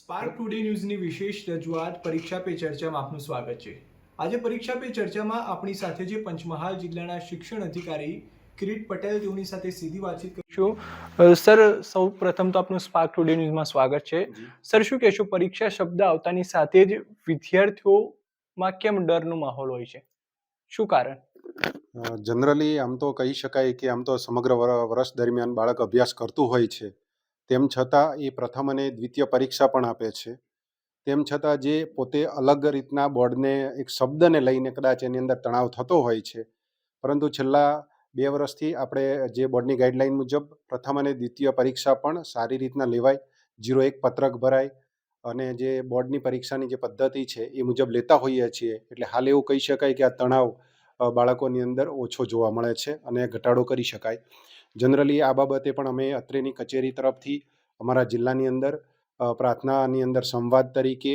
Spark today ન્યૂઝની વિશેષ રજૂઆત પરીક્ષા પે ચર્ચામાં આપનું સ્વાગત છે। આજે પરીક્ષા પે ચર્ચામાં આપણી સાથે જે પંચમહાલ જિલ્લાના શિક્ષણ અધિકારી કિરીટ પટેલ તેઓની સાથે સીધી વાતચીત કરીશું। સર, સૌ પ્રથમ તો આપનું સ્પાર્ક ટુડે ન્યૂઝમાં સ્વાગત છે। સર, શું કહેશો, પરીક્ષા શબ્દ આવતાની સાથે જ વિદ્યાર્થીઓમાં કેમ ડરનો માહોલ હોય છે, શું કારણ? જનરલી આમ તો કહી શકાય કે આમ તો સમગ્ર વર્ષ દરમિયાન બાળક અભ્યાસ કરતું હોય છે, તેમ છતાં એ પ્રથમ અને દ્વિતીય પરીક્ષા પણ આપે છે। તેમ છતાં જે પોતે અલગ રીતના બોર્ડને એક શબ્દને લઈને કદાચ એની અંદર તણાવ થતો હોય છે, પરંતુ છેલ્લા 2 વર્ષથી આપણે જે બોર્ડની ગાઈડલાઈન મુજબ પ્રથમ અને દ્વિતીય પરીક્ષા પણ સારી રીતના લેવાય, 0-1 પત્રક ભરાય અને જે બોર્ડની પરીક્ષાની જે પદ્ધતિ છે એ મુજબ લેતા હોઈએ છીએ। એટલે હાલ એવું કહી શકાય કે આ તણાવ બાળકોની અંદર ઓછો જોવા મળે છે અને ઘટાડો કરી શકાય। જનરલી આ બાબતે પણ અમે અત્રેની કચેરી તરફથી અમારા જિલ્લાની અંદર પ્રાર્થનાની અંદર સંવાદ તરીકે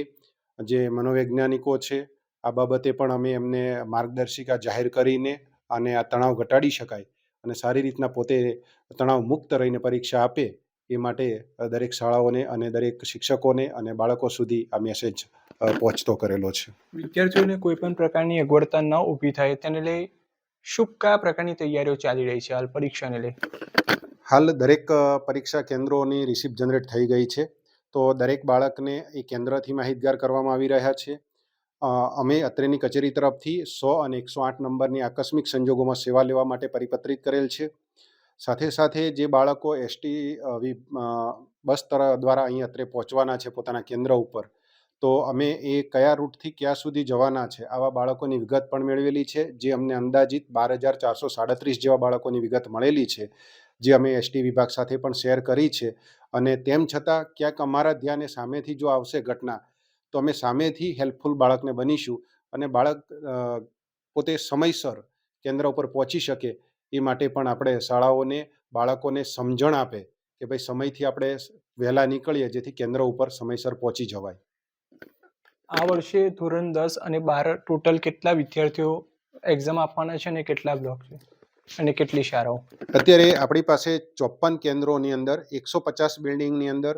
જે મનોવૈજ્ઞાનિકો છે આ બાબતે પણ અમે એમને માર્ગદર્શિકા જાહેર કરીને અને આ તણાવ ઘટાડી શકાય અને સારી રીતના પોતે તણાવ મુક્ત રહીને પરીક્ષા આપે એ માટે દરેક શાળાઓને અને દરેક શિક્ષકોને અને બાળકો સુધી આ મેસેજ પહોંચતો કરેલો છે। વિદ્યાર્થીઓને કોઈ પણ પ્રકારની અગવડતા ન ઊભી થાય તેને લઈ કયા પ્રકારની તૈયારીઓ ચાલી રહી છે હાલ પરીક્ષાને લઈ? હાલ દરેક પરીક્ષા કેન્દ્રોની રિસિપ્ટ જનરેટ થઈ ગઈ છે, તો દરેક બાળકને એ કેન્દ્રથી માહિતગાર કરવામાં આવી રહ્યા છે। અમે અત્રેની કચેરી તરફથી 100 અને 108 નંબરની આકસ્મિક સંજોગોમાં સેવા લેવા માટે પરિપત્રિત કરેલ છે। સાથે સાથે જે બાળકો એસટી બસ દ્વારા અહીં અત્રે પહોંચવાના છે પોતાના કેન્દ્ર ઉપર, તો અમે એ કયા રૂટથી ક્યાં સુધી જવાના છે આવા બાળકોની વિગત પણ મેળવેલી છે, જે અમને અંદાજિત 12,437 જેવા બાળકોની વિગત મળેલી છે, જે અમે એસટી વિભાગ સાથે પણ શેર કરી છે। અને તેમ છતાં ક્યાંક અમારા ધ્યાને સામેથી જો આવશે ઘટના, તો અમે સામેથી હેલ્પફુલ બાળકને બનીશું અને બાળક પોતે સમયસર કેન્દ્ર ઉપર પહોંચી શકે એ માટે પણ આપણે શાળાઓને બાળકોને સમજણ આપે કે ભાઈ સમયથી આપણે વહેલા નીકળીએ જેથી કેન્દ્ર ઉપર સમયસર પહોંચી જવાય। આ વર્ષે ધોરણ 10 અને 12 ટોટલ કેટલા વિદ્યાર્થીઓ એક્ઝામ આપવાના છે અને કેટલા બ્લોક છે અને કેટલી શાળાઓ? અત્યારે આપણી પાસે 54 કેન્દ્રોની અંદર 150 બિલ્ડિંગની અંદર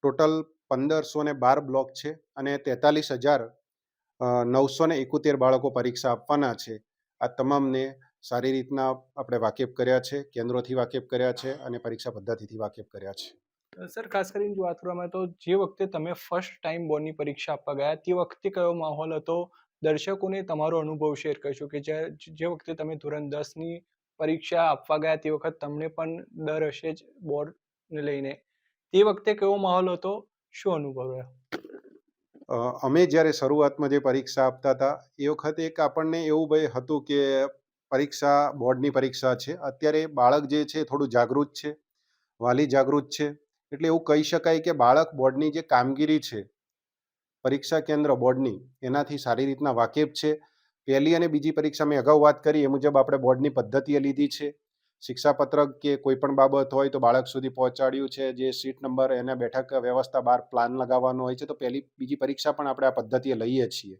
ટોટલ 1512 બ્લોક છે અને 43,971 બાળકો પરીક્ષા આપવાના છે। આ તમામને સારી રીતના આપણે વાકેફ કર્યા છે, કેન્દ્રોથી વાકેફ કર્યા છે અને પરીક્ષા પદ્ધતિથી વાકેફ કર્યા છે। સર, ખાસ કરીને જો વાત કરવામાં તો જે વખતે તમે ફર્સ્ટ ટાઈમ બોર્ડની પરીક્ષા આપવા ગયા તે વખતે કયો માહોલ હતો? દર્શકોને તમારો અનુભવ શેર કરશો કે જે વખતે તમે ધોરણ 10ની પરીક્ષા આપવા ગયા તે વખત તમને પણ ડર હશે જ બોર્ડને લઈને, તે વખતે કેવો માહોલ હતો, શું અનુભવ રહ્યો? અમે જ્યારે શરૂઆતમાં જે પરીક્ષા આપતા હતા એ વખતે એક આપણને એવું ભય હતું કે પરીક્ષા બોર્ડની પરીક્ષા છે, અત્યારે બાળક જે છે થોડું જાગૃત છે, વાલી જાગૃત છે, એટલે એવું કહી શકાય કે બાળક બોર્ડની જે કામગીરી છે પરીક્ષા કેન્દ્ર બોર્ડની એનાથી સારી રીતના વાકેફ છે। પહેલી અને બીજી પરીક્ષા મેં અગાઉ વાત કરી એ મુજબ આપણે બોર્ડની પદ્ધતિએ લીધી છે, શિક્ષાપત્રક કે કોઈ પણ બાબત હોય તો બાળક સુધી પહોંચાડ્યું છે, જે સીટ નંબર એને બેઠક વ્યવસ્થા બહાર પ્લાન લગાવવાનો હોય છે, તો પહેલી બીજી પરીક્ષા પણ આપણે આ પદ્ધતિએ લઈએ છીએ।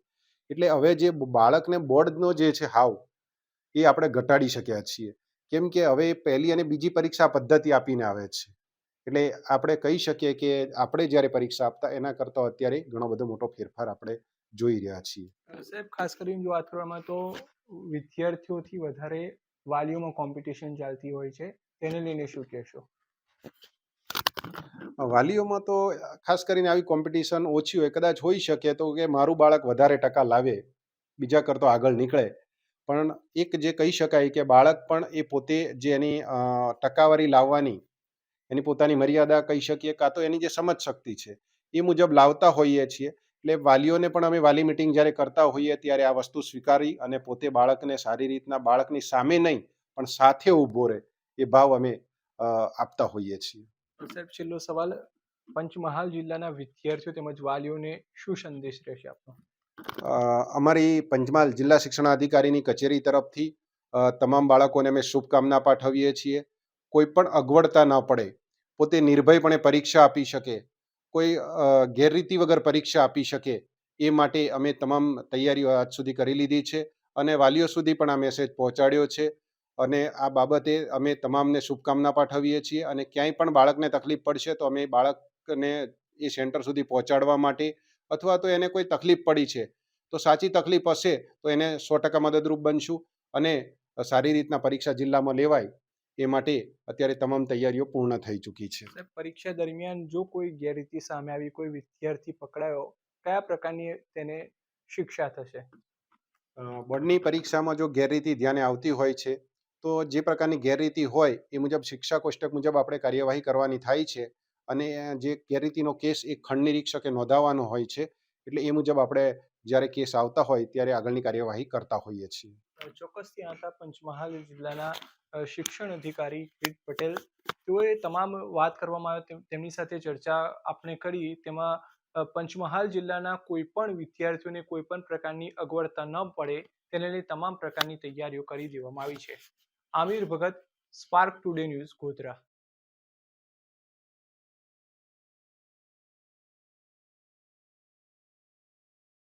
એટલે હવે જે બાળકને બોર્ડનો જે છે હાવ એ આપણે ઘટાડી શક્યા છીએ, કેમ કે હવે પહેલી અને બીજી પરીક્ષા પદ્ધતિ આપીને આવે છે। એટલે આપણે કહી શકીએ કે આપણે જ્યારે પરીક્ષા આપતા એના કરતાં અત્યારે ઘણો બધો મોટો ફેરફાર આપણે જોઈ રહ્યા છીએ। સાહેબ, ખાસ કરીને જો વાત કરવામાં તો વિદ્યાર્થીઓથી વધારે વાલીઓમાં કોમ્પિટિશન ચાલતી હોય છે, તેને લઈને શું કહેશો? વાલીઓમાં તો ખાસ કરીને આવી કોમ્પિટિશન ઓછી હોય, કદાચ હોઈ શકે તો કે મારું બાળક વધારે ટકા લાવે, બીજા કરતો આગળ નીકળે, પણ એક જે કહી શકાય કે બાળક પણ એ પોતે જે એની ટકાવારી લાવવાની એની પોતાની મર્યાદા કહી શકીએ, કાં તો એની જે સમજ શક્તિ છે એ મુજબ લાવતા હોઈએ છીએ। એટલે વાલીઓને પણ અમે વાલી મિટિંગ જ્યારે કરતા હોઈએ ત્યારે આ વસ્તુ સ્વીકારી અને પોતે બાળકને સારી રીતના બાળકની સામે નહીં પણ સાથે ઊભો રહે એ ભાવ અમે આપતા હોઈએ છીએ। સાહેબ, છેલ્લો સવાલ, પંચમહાલ જિલ્લાના વિદ્યાર્થીઓ તેમજ વાલીઓને શું સંદેશ રહેશે આપનો? અમારી પંચમહાલ જિલ્લા શિક્ષણાધિકારીની કચેરી તરફથી તમામ બાળકોને અમે શુભકામના પાઠવીએ છીએ। કોઈ પણ અગવડતા ન પડે, પોતે નિર્ભયપણે પરીક્ષા આપી શકે, કોઈ ગેરરીતિ વગર પરીક્ષા આપી શકે એ માટે અમે તમામ તૈયારીઓ આજ સુધી કરી લીધી છે અને વાલીઓ સુધી પણ આ મેસેજ પહોંચાડ્યો છે અને આ બાબતે અમે તમામને શુભકામના પાઠવીએ છીએ અને ક્યાંય પણ બાળકને તકલીફ પડશે તો અમે બાળકને એ સેન્ટર સુધી પહોંચાડવા માટે, અથવા તો એને કોઈ તકલીફ પડી છે તો સાચી તકલીફ હશે તો એને 100% મદદરૂપ બનશું અને સારી રીતના પરીક્ષા જિલ્લામાં લેવાય એ માટે અત્યારે તમામ તૈયારીઓ પૂર્ણ થઈ ચૂકી છે. સાહેબ, પરીક્ષા દરમિયાન જો કોઈ ગેરરીતિ સામે આવી, કોઈ વિદ્યાર્થી પકડાયો, કયા પ્રકારની તેને શિક્ષા થશે? બોર્ડની પરીક્ષામાં જો ગેરરીતિ ધ્યાને આવતી હોય છે તો જે પ્રકારની ગેરરીતિ હોય એ મુજબ શિક્ષા કોષ્ટક મુજબ આપણે કાર્યવાહી કરવાની થાય છે અને જે ગેરરીતિનો કેસ એક ખંડ નિરીક્ષકે નોંધાવવાનો હોય છે, એટલે એ મુજબ આપણે જ્યારે કેસ આવતા હોય ત્યારે આગળની કાર્યવાહી કરતા હોઈએ છીએ. ચોક્કસ ત્યાં હતા પંચમહાલ જિલ્લાના શિક્ષણ અધિકારી કિરીટ પટેલ. તેઓએ તમામ વાત કરવામાં આવે તેમની સાથે ચર્ચા આપણે કરી, તેમાં પંચમહાલ જિલ્લાના કોઈ પણ વિદ્યાર્થીઓને કોઈ પણ પ્રકારની અગવડતા ન પડે તેને લઈ તમામ પ્રકારની તૈયારીઓ કરી દેવામાં આવી છે. આમિર ભગત, સ્પાર્ક ટુડે ન્યૂઝ, ગોધરા.